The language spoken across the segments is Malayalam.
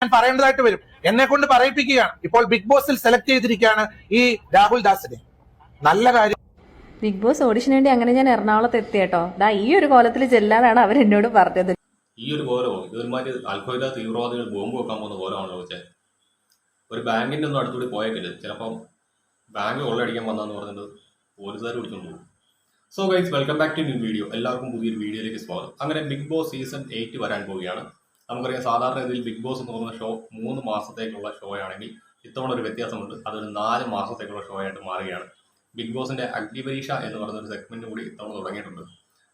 ഞാൻ പറയേണ്ടതായിട്ട് വരും. എന്നെ കൊണ്ട് പറയിപ്പിക്കുകയാണ്. ഇപ്പോൾ ബിഗ് ബോസിൽ സെലക്ട് ചെയ്തിരിക്കുകയാണ് ഈ രാഹുൽ ദാസിനെ. നല്ല കാര്യം. ബിഗ് ബോസ് ഓഡിഷന് വേണ്ടി അങ്ങനെ ഞാൻ എറണാകുളത്ത് എത്തിയേട്ടോ. ദാ ഈ ഒരു കോലത്തിൽ ചെല്ലാനാണ് അവർ എന്നോട് പറഞ്ഞത്. ഈ ഒരു കോലമോ ഇതൊരുമാതിരി അൽഖ്വയ്ദ തീവ്രവാദികൾ ബോംബ് വെക്കാൻ പോകുന്ന കോലമാണല്ലോ വെച്ചാൽ. ഒരു ബാങ്കിന്റെ ഒന്നും അടുത്തുകൂടി പോയേക്കില്ല. ചിലപ്പം ബാങ്ക് കൊള്ളയടിക്കാൻ വന്നാന്ന് പറഞ്ഞിട്ട് പോലീസുകാർ പിടിച്ചോണ്ട് പോകും. So guys, welcome back to new video. എല്ലാവർക്കും പുതിയൊരു വീഡിയോയിലേക്ക് സ്വാഗതം. അങ്ങനെ ബിഗ് ബോസ് സീസൺ 8 വരാൻ പോവുകയാണ്. നമുക്കറിയാം, സാധാരണ രീതിയിൽ ബിഗ് ബോസ് എന്ന് പറയുന്ന ഷോ 3 മാസത്തേക്കുള്ള ഷോ ആണെങ്കിൽ ഇത്തവണ ഒരു വ്യത്യാസമുണ്ട്. അതൊരു 4 മാസത്തേക്കുള്ള ഷോ ആയിട്ട് മാറുകയാണ്. ബിഗ് ബോസിന്റെ അഗ്നിപരീക്ഷ എന്ന് പറയുന്ന ഒരു സെഗ്മെന്റ് കൂടി ഇത്തവണ തുടങ്ങിയിട്ടുണ്ട്.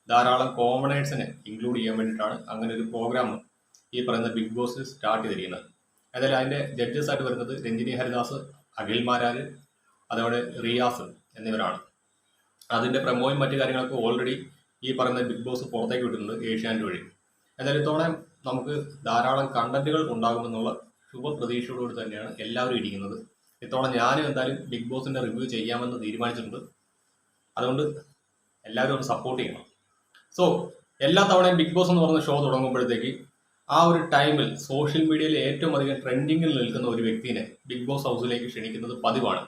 ധാരാളം കോമണേഴ്സിനെ ഇൻക്ലൂഡ് ചെയ്യാൻ വേണ്ടിയിട്ടാണ് അങ്ങനെ ഒരു പ്രോഗ്രാം ഈ പറയുന്ന ബിഗ് ബോസ് സ്റ്റാർട്ട് ചെയ്തിരിക്കുന്നത്. അതായത് അതിന്റെ ജഡ്ജസ് ആയിട്ട് വരുന്നത് രഞ്ജിനി ഹരിദാസ്, അഖിൽ മാരാര്, അതേപോലെ റിയാസ് എന്നിവരാണ്. അതിന്റെ പ്രമോയും മറ്റു കാര്യങ്ങളൊക്കെ ഓൾറെഡി ഈ പറയുന്ന ബിഗ് ബോസ് പുറത്തേക്ക് വിട്ടിട്ടുണ്ട് ഏഷ്യാനെറ്റ് വഴി. എന്തായാലും ഇത്തവണ നമുക്ക് ധാരാളം കണ്ടന്റുകൾ ഉണ്ടാകുമെന്നുള്ള ശുഭപ്രതീക്ഷയോടുകൂടി തന്നെയാണ് എല്ലാവരും ഇരിക്കുന്നത്. ഇത്തവണ ഞാനും എന്തായാലും ബിഗ് ബോസിന്റെ റിവ്യൂ ചെയ്യാമെന്ന് തീരുമാനിച്ചിട്ടുണ്ട്. അതുകൊണ്ട് എല്ലാവരും ഒന്ന് സപ്പോർട്ട് ചെയ്യണം. സോ എല്ലാ തവണയും ബിഗ് ബോസ് എന്ന് പറയുന്ന ഷോ തുടങ്ങുമ്പോഴത്തേക്ക് ആ ഒരു ടൈമിൽ സോഷ്യൽ മീഡിയയിൽ ഏറ്റവും അധികം ട്രെൻഡിങ്ങിൽ നിൽക്കുന്ന ഒരു വ്യക്തിനെ ബിഗ് ബോസ് ഹൗസിലേക്ക് ക്ഷണിക്കുന്നത് പതിവാണ്.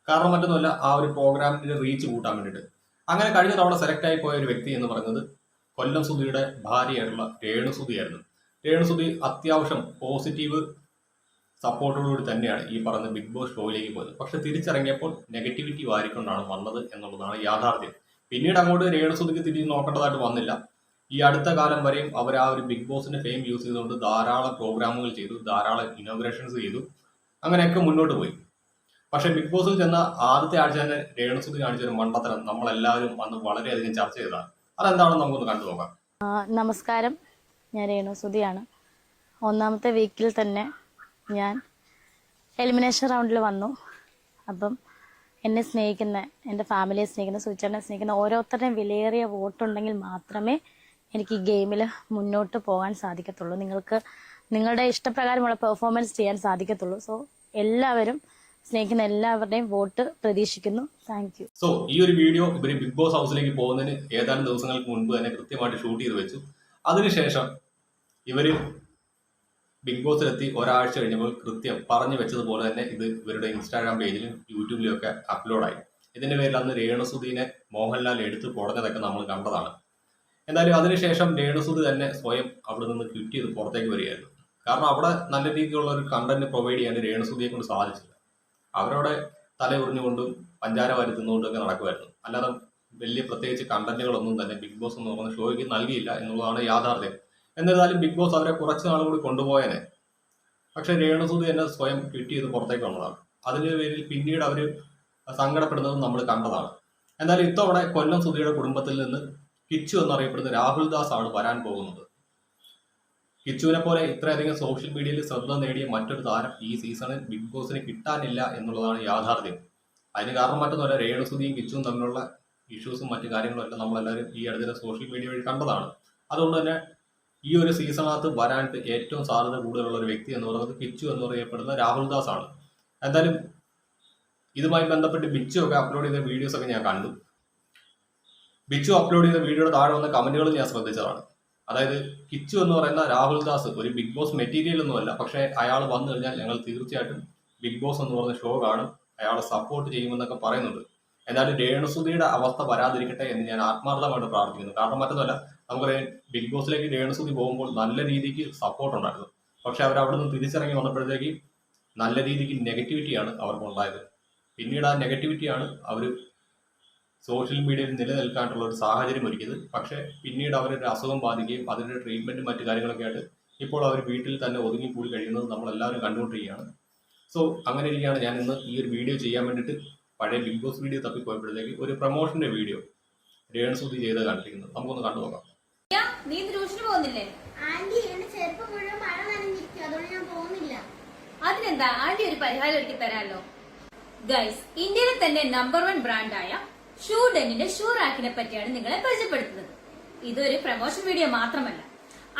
കാരണം മറ്റൊന്നുമല്ല, ആ ഒരു പ്രോഗ്രാമിന്റെ റീച്ച് കൂട്ടാൻ വേണ്ടിയിട്ട്. അങ്ങനെ കഴിഞ്ഞ തവണ സെലക്ട് ആയി പോയ ഒരു വ്യക്തി എന്ന് പറയുന്നത് കൊല്ലം സുധിയുടെ ഭാര്യയായിട്ടുള്ള രേണുസുധിയായിരുന്നു. രേണുസുധി അത്യാവശ്യം പോസിറ്റീവ് സപ്പോർട്ടോടുകൂടി തന്നെയാണ് ഈ പറഞ്ഞ ബിഗ് ബോസ് ഷോയിലേക്ക് പോയത്. പക്ഷെ തിരിച്ചിറങ്ങിയപ്പോൾ നെഗറ്റിവിറ്റി വാരിക്കൊണ്ടാണ് വന്നത് എന്നുള്ളതാണ് യാഥാർത്ഥ്യം. പിന്നീട് അങ്ങോട്ട് രേണുസുധിക്ക് തിരിഞ്ഞ് നോക്കേണ്ടതായിട്ട് വന്നില്ല. ഈ അടുത്ത കാലം വരെയും അവർ ആ ഒരു ബിഗ് ബോസിന്റെ ഫെയിം യൂസ് ചെയ്തുകൊണ്ട് ധാരാളം പ്രോഗ്രാമുകൾ ചെയ്തു, ധാരാളം ഇനോഗ്രേഷൻസ് ചെയ്തു, അങ്ങനെയൊക്കെ മുന്നോട്ട് പോയി. പക്ഷെ ബിഗ് ബോസിൽ ചെന്ന ആദ്യത്തെ ആഴ്ച തന്നെ രേണുസുധി കാണിച്ചൊരു മണ്ടത്തരം നമ്മളെല്ലാവരും അന്ന് വളരെയധികം ചർച്ച ചെയ്തതാണ്. അതെന്താണെന്ന് നമുക്കൊന്ന് കണ്ടു നോക്കാം. നമസ്കാരം, ഞാൻ രേണുസുധിയാണ്. ഒന്നാമത്തെ വീക്കിൽ തന്നെ ഞാൻ എലിമിനേഷൻ റൗണ്ടിൽ വന്നു. അപ്പം എന്നെ സ്നേഹിക്കുന്ന, എൻ്റെ ഫാമിലിയെ സ്നേഹിക്കുന്ന, സുചേട്ടനെ സ്നേഹിക്കുന്ന ഓരോരുത്തരുടെയും വിലയേറിയ വോട്ടുണ്ടെങ്കിൽ മാത്രമേ എനിക്ക് ഈ ഗെയിമിൽ മുന്നോട്ട് പോകാൻ സാധിക്കത്തുള്ളൂ. നിങ്ങൾക്ക് നിങ്ങളുടെ ഇഷ്ടപ്രകാരമുള്ള പെർഫോമൻസ് ചെയ്യാൻ സാധിക്കത്തുള്ളൂ. സോ എല്ലാവരും, സ്നേഹിക്കുന്ന എല്ലാവരുടെയും വോട്ട് പ്രതീക്ഷിക്കുന്നു. Thank you. സോ ഈ ഒരു വീഡിയോ ഇവർ ബിഗ് ബോസ് ഹൗസിലേക്ക് പോകുന്നതിന് ഏതാനും ദിവസങ്ങൾക്ക് മുൻപ് തന്നെ കൃത്യമായിട്ട് ഷൂട്ട് ചെയ്ത് വെച്ചു. അതിനുശേഷം ഇവര് ബിഗ് ബോസിലെത്തി ഒരാഴ്ച കഴിഞ്ഞപ്പോൾ കൃത്യം പറഞ്ഞു വെച്ചതുപോലെ തന്നെ ഇത് ഇവരുടെ ഇൻസ്റ്റാഗ്രാം പേജിലും യൂട്യൂബിലും ഒക്കെ അപ്ലോഡായി. ഇതിന്റെ പേരിൽ അന്ന് രേണുസുധീനെ മോഹൻലാൽ എടുത്ത് കുറഞ്ഞതൊക്കെ നമ്മൾ കണ്ടതാണ്. എന്തായാലും അതിനുശേഷം രേണുസുധി തന്നെ സ്വയം അവിടെ നിന്ന് ക്വിറ്റ് ചെയ്ത് പുറത്തേക്ക് വരികയായിരുന്നു. കാരണം അവിടെ നല്ല രീതിയിലുള്ള ഒരു കണ്ടന്റ് പ്രൊവൈഡ് ചെയ്യാൻ രേണുസുധിയെ കൊണ്ട് സാധിച്ചില്ല. അവരവിടെ തലയുറിഞ്ഞുകൊണ്ടും പഞ്ചാര വാരി തിന്നുകൊണ്ടൊക്കെ നടക്കുമായിരുന്നു. അല്ലാതെ വലിയ പ്രത്യേകിച്ച് കണ്ടന്റുകളൊന്നും തന്നെ ബിഗ് ബോസ് എന്ന് പറയുന്ന ഷോയ്ക്ക് നൽകിയില്ല എന്നുള്ളതാണ് യാഥാർത്ഥ്യം. എന്നിരുന്നാലും ബിഗ് ബോസ് അവരെ കുറച്ച് നാൾ കൂടി കൊണ്ടുപോയനെ. പക്ഷെ രേണുസുധി തന്നെ സ്വയം ക്വിറ്റ് ചെയ്ത് പുറത്തേക്ക് വന്നതാണ്. അതിന്റെ പേരിൽ പിന്നീട് അവർ സങ്കടപ്പെടുന്നത് നമ്മൾ കണ്ടതാണ്. എന്തായാലും ഇത്തവണ കൊല്ലം സുധിയുടെ കുടുംബത്തിൽ നിന്ന് കിച്ചു എന്നറിയപ്പെടുന്ന രാഹുൽ ദാസ് ആണ് വരാൻ പോകുന്നത്. കിച്ചുവിനെ പോലെ ഇത്രയധികം സോഷ്യൽ മീഡിയയിൽ ശ്രദ്ധ നേടിയ മറ്റൊരു താരം ഈ സീസണിൽ ബിഗ് ബോസിന് കിട്ടാനില്ല എന്നുള്ളതാണ് യാഥാർത്ഥ്യം. അതിന് കാരണം മറ്റൊന്നുമല്ല, രേണുസുധിയും കിച്ചുവും തമ്മിലുള്ള ഇഷ്യൂസും മറ്റു കാര്യങ്ങളും എല്ലാം നമ്മളെല്ലാവരും ഈ അടുത്ത സോഷ്യൽ മീഡിയ വഴി കണ്ടതാണ്. അതുകൊണ്ട് തന്നെ ഈ ഒരു സീസണിനകത്ത് വരാനായിട്ട് ഏറ്റവും സാധ്യത കൂടുതലുള്ള ഒരു വ്യക്തി എന്ന് പറയുന്നത് കിച്ചു എന്ന് പറയപ്പെടുന്ന രാഹുൽ ദാസ് ആണ്. എന്തായാലും ഇതുമായി ബന്ധപ്പെട്ട് ബിച്ചു ഒക്കെ അപ്ലോഡ് ചെയ്ത വീഡിയോസ് ഒക്കെ ഞാൻ കണ്ടു. ബിച്ചു അപ്ലോഡ് ചെയ്ത വീഡിയോയുടെ താഴെ വന്ന കമന്റുകൾ ഞാൻ ശ്രദ്ധിച്ചതാണ്. അതായത് കിച്ചു എന്ന് പറയുന്ന രാഹുൽ ദാസ് ഒരു ബിഗ് ബോസ് മെറ്റീരിയൽ ഒന്നുമല്ല, പക്ഷെ അയാൾ വന്നു കഴിഞ്ഞാൽ ഞങ്ങൾ തീർച്ചയായിട്ടും ബിഗ് ബോസ് എന്ന് പറയുന്ന ഷോ കാണും, അയാളെ സപ്പോർട്ട് ചെയ്യുമെന്നൊക്കെ പറയുന്നുണ്ട്. എന്നാലും രേണുസുധിയുടെ അവസ്ഥ വരാതിരിക്കട്ടെ എന്ന് ഞാൻ ആത്മാർത്ഥമായിട്ട് പ്രാർത്ഥിക്കുന്നു. കാരണം മറ്റൊന്നുമല്ല, നമുക്കറിയാം ബിഗ് ബോസിലേക്ക് രേണുസുധി പോകുമ്പോൾ നല്ല രീതിക്ക് സപ്പോർട്ട് ഉണ്ടായിരുന്നു. പക്ഷെ അവർ അവിടെ നിന്ന് തിരിച്ചിറങ്ങി വന്നപ്പോഴത്തേക്ക് നല്ല രീതിക്ക് നെഗറ്റിവിറ്റിയാണ് അവർക്കുണ്ടായത്. പിന്നീട് ആ നെഗറ്റിവിറ്റിയാണ് അവർ സോഷ്യൽ മീഡിയയിൽ നിലനിൽക്കാനുള്ള ഒരു സാഹചര്യം ഒരുക്കിയത്. പക്ഷെ പിന്നീട് അവരൊരു അസുഖം ബാധിക്കുകയും അതിൻ്റെ ട്രീറ്റ്മെന്റും മറ്റു കാര്യങ്ങളൊക്കെ ആയിട്ട് ഇപ്പോൾ അവർ വീട്ടിൽ തന്നെ ഒതുങ്ങിക്കൂടി കഴിയുന്നത് നമ്മളെല്ലാവരും കണ്ടുകൊണ്ടിരിക്കുകയാണ്. സോ അങ്ങനെ ഇരിക്കുകയാണ് ഞാൻ ഇന്ന് ഈ ഒരു വീഡിയോ ചെയ്യാൻ വേണ്ടിയിട്ട് പഴയ ബിഗ് ബോസ് വീഡിയോ തപ്പിപ്പോയപ്പോഴത്തേക്ക് ഒരു പ്രൊമോഷന്റെ വീഡിയോ രേണുസുധി ചെയ്ത് കണ്ടിരിക്കുന്നത്. നമുക്കൊന്ന് കണ്ടു നോക്കാം. നീ ട്യൂഷന് പോകുന്നില്ലേ? ആന്റി എന്റെ ചെരുപ്പ് മുഴുവൻ മഴ നനഞ്ഞിരിക്കും, അതുകൊണ്ട് ഞാൻ പോകുന്നില്ല. അതിനെന്താ, ആന്റി ഒരു പരിഹാരം ഒരുക്കി തരാമല്ലോ. ഗൈസ്, ഇന്ത്യയിലെ തന്നെ നമ്പർ 1 ബ്രാൻഡായ ഷൂ ഡെന്നിന്റെ ഷൂ റാക്കിനെ പറ്റിയാണ് നിങ്ങളെ പരിചയപ്പെടുത്തുന്നത്. ഇതൊരു പ്രൊമോഷൻ വീഡിയോ മാത്രമല്ല,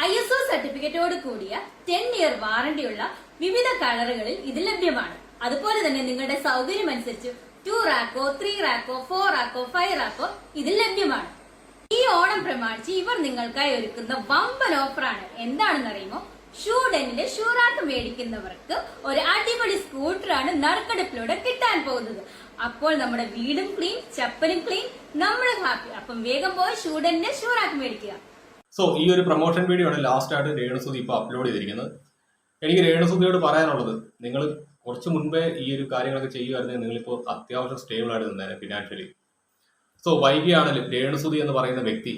ISO സർട്ടിഫിക്കറ്റോട് കൂടിയ 10 ഇയർ വാറണ്ടിയുള്ള വിവിധ കളറുകളിൽ ഇത് ലഭ്യമാണ്. അതുപോലെ തന്നെ നിങ്ങളുടെ സൗകര്യം അനുസരിച്ച് 2 റാക്കോ 3 റാക്കോ 4 റാക്കോ 5 റാക്കോ ഇതിൽ ലഭ്യമാണ്. ഈ ഓണം പ്രമാണിച്ച് ഇവർ നിങ്ങൾക്കായി ഒരുക്കുന്ന വമ്പൻ ഓഫറാണ്. എന്താണെന്ന് അറിയുമോ? ഷൂഡനിന്റെ ഷൂറാക്ക് മേടിക്കുന്നവർക്ക് ഒരു അടിപൊളി സ്കൂട്ടറാണ് നറുക്കെടുപ്പിലൂടെ കിട്ടാൻ പോകുന്നത്. അപ്പോൾ നമ്മുടെ വീടും ക്ലീൻ, ചപ്പലും ക്ലീൻ, നമ്മളും ഹാപ്പി. അപ്പം വേഗം പോയി ഷൂഡനിന്റെ ഷൂറാക്ക് മേടിക്കുക. സോ ഈ ഒരു പ്രൊമോഷൻ വീഡിയോ ആണ് ലാസ്റ്റ് ആയിട്ട് രേണുസുതി ഇപ്പോൾ അപ്ലോഡ് ചെയ്തിരിക്കുന്നത്. എനിക്ക് രേണുസുതിയോട് പറയാനുള്ളത്, നിങ്ങൾ കുറച്ച് മുൻപേ ഈ ഒരു കാര്യങ്ങളൊക്കെ ചെയ്യുമായിരുന്നെങ്കിൽ നിങ്ങളിപ്പോൾ അത്യാവശ്യം സ്റ്റേബിൾ ആയിട്ട് നിന്നേനെ ഫിനാൻഷ്യലി. സോ വൈകിയാണെങ്കിലും രേണുസുതി എന്ന് പറയുന്ന വ്യക്തി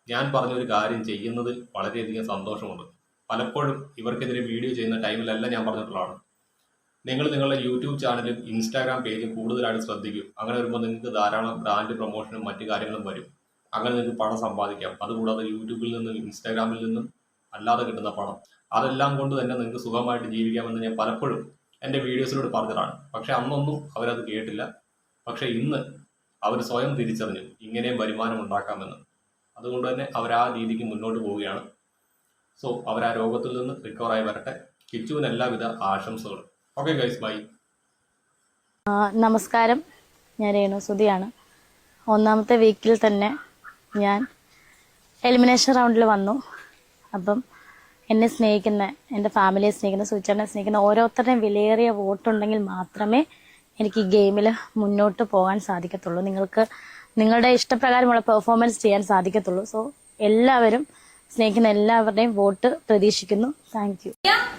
ഞാൻ പറഞ്ഞൊരു കാര്യം ചെയ്യുന്നതിൽ വളരെയധികം സന്തോഷമുണ്ട്. പലപ്പോഴും ഇവർക്കെതിരെ വീഡിയോ ചെയ്യുന്ന ടൈമിലെല്ലാം ഞാൻ പറഞ്ഞിട്ടുള്ളതാണ്, നിങ്ങൾ നിങ്ങളുടെ യൂട്യൂബ് ചാനലും ഇൻസ്റ്റാഗ്രാം പേജും കൂടുതലായിട്ട് ശ്രദ്ധിക്കും. അങ്ങനെ വരുമ്പോൾ നിങ്ങൾക്ക് ധാരാളം ബ്രാൻഡ് പ്രൊമോഷനും മറ്റു കാര്യങ്ങളും വരും. അങ്ങനെ നിങ്ങൾക്ക് പണം സമ്പാദിക്കാം. അതുകൂടാതെ യൂട്യൂബിൽ നിന്നും ഇൻസ്റ്റാഗ്രാമിൽ നിന്നും അല്ലാതെ കിട്ടുന്ന പണം, അതെല്ലാം കൊണ്ട് തന്നെ നിങ്ങൾക്ക് സുഖമായിട്ട് ജീവിക്കാമെന്ന് ഞാൻ പലപ്പോഴും എൻ്റെ വീഡിയോസിലൂടെ പറഞ്ഞതാണ്. പക്ഷെ അന്നൊന്നും അവരത് കേട്ടില്ല. പക്ഷെ ഇന്ന് അവർ സ്വയം തിരിച്ചറിഞ്ഞു ഇങ്ങനെയും വരുമാനം ഉണ്ടാക്കാമെന്ന്. അതുകൊണ്ട് തന്നെ അവർ ആ രീതിക്ക് മുന്നോട്ട് പോവുകയാണ്. സോ അവർ ആ രോഗത്തിൽ നിന്ന് റിക്കവറായി വരട്ടെ. കിച്ചുവിന് എല്ലാവിധ ആശംസകളും. Okay guys, bye. നമസ്കാരം, ഞാൻ രേണുസുതിയാണ്. ഒന്നാമത്തെ വീക്കിൽ തന്നെ ഞാൻ എലിമിനേഷൻ റൗണ്ടിൽ വന്നു. അപ്പം എന്നെ സ്നേഹിക്കുന്ന, എൻ്റെ ഫാമിലിയെ സ്നേഹിക്കുന്ന, സുചേട്ടനെ സ്നേഹിക്കുന്ന ഓരോരുത്തരുടെയും വിലയേറിയ വോട്ടുണ്ടെങ്കിൽ മാത്രമേ എനിക്ക് ഈ ഗെയിമിൽ മുന്നോട്ട് പോകാൻ സാധിക്കത്തുള്ളൂ. നിങ്ങൾക്ക് നിങ്ങളുടെ ഇഷ്ടപ്രകാരമുള്ള പെർഫോമൻസ് ചെയ്യാൻ സാധിക്കത്തുള്ളൂ. സോ എല്ലാവരും, സ്നേഹിക്കുന്ന എല്ലാവരുടെയും വോട്ട് പ്രതീക്ഷിക്കുന്നു. Thank you.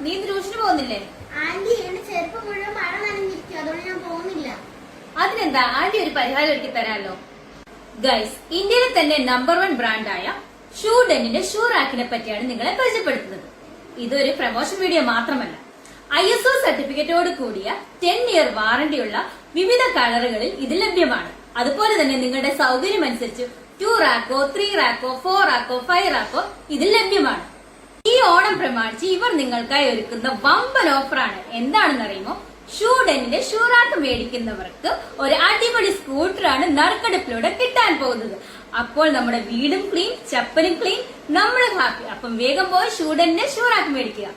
നീ ട്യൂഷന് പോകുന്നില്ലേ? ആന്റി എന്റെ ചെരുപ്പ് മുഴുവൻ മഴ നനഞ്ഞിരിക്കും, അതുകൊണ്ട് ഞാൻ പോകുന്നില്ല. അതിനെന്താ, ആന്റി ഒരു പരിഹാരം ഒരുക്കി തരാമല്ലോ. ഗൈസ്, ഇന്ത്യയിലെ തന്നെ നമ്പർ 1 ബ്രാൻഡായ ഷൂഡനിന്റെ ഷൂറാക്കിനെ പറ്റിയാണ് നിങ്ങളെ പരിചയപ്പെടുത്തുന്നത്. ഇതൊരു പ്രമോഷൻ വീഡിയോ മാത്രമല്ല, ISO സർട്ടിഫിക്കറ്റോട് കൂടിയ 10 ഇയർ വാറണ്ടിയുള്ള വിവിധ കളറുകളിൽ ഇത് ലഭ്യമാണ്. അതുപോലെ തന്നെ നിങ്ങളുടെ സൗകര്യം അനുസരിച്ച് 2 റാക്കോ 3 റാക്കോ 4 റാക്കോ 5 റാക്കോ ഇതിൽ ലഭ്യമാണ്. ഈ ഓണം പ്രമാണിച്ച് ഇവർ നിങ്ങൾക്കായി ഒരുക്കുന്ന വമ്പൻ ഓഫറാണ്. എന്താണെന്ന് അറിയുമോ? ഷൂഡനിന്റെ ഷൂറാക്ക് മേടിക്കുന്നവർക്ക് ഒരു അടിപൊളി സ്കൂട്ടറാണ് നറുക്കെടുപ്പിലൂടെ കിട്ടാൻ പോകുന്നത്. അപ്പോൾ നമ്മുടെ വീടും ക്ലീൻ, ചപ്പലും ക്ലീൻ, നമ്മളും ഹാപ്പി. അപ്പം വേഗം പോയി ഷൂഡനിന്റെ ഷൂറാക്ക് മേടിക്കുക.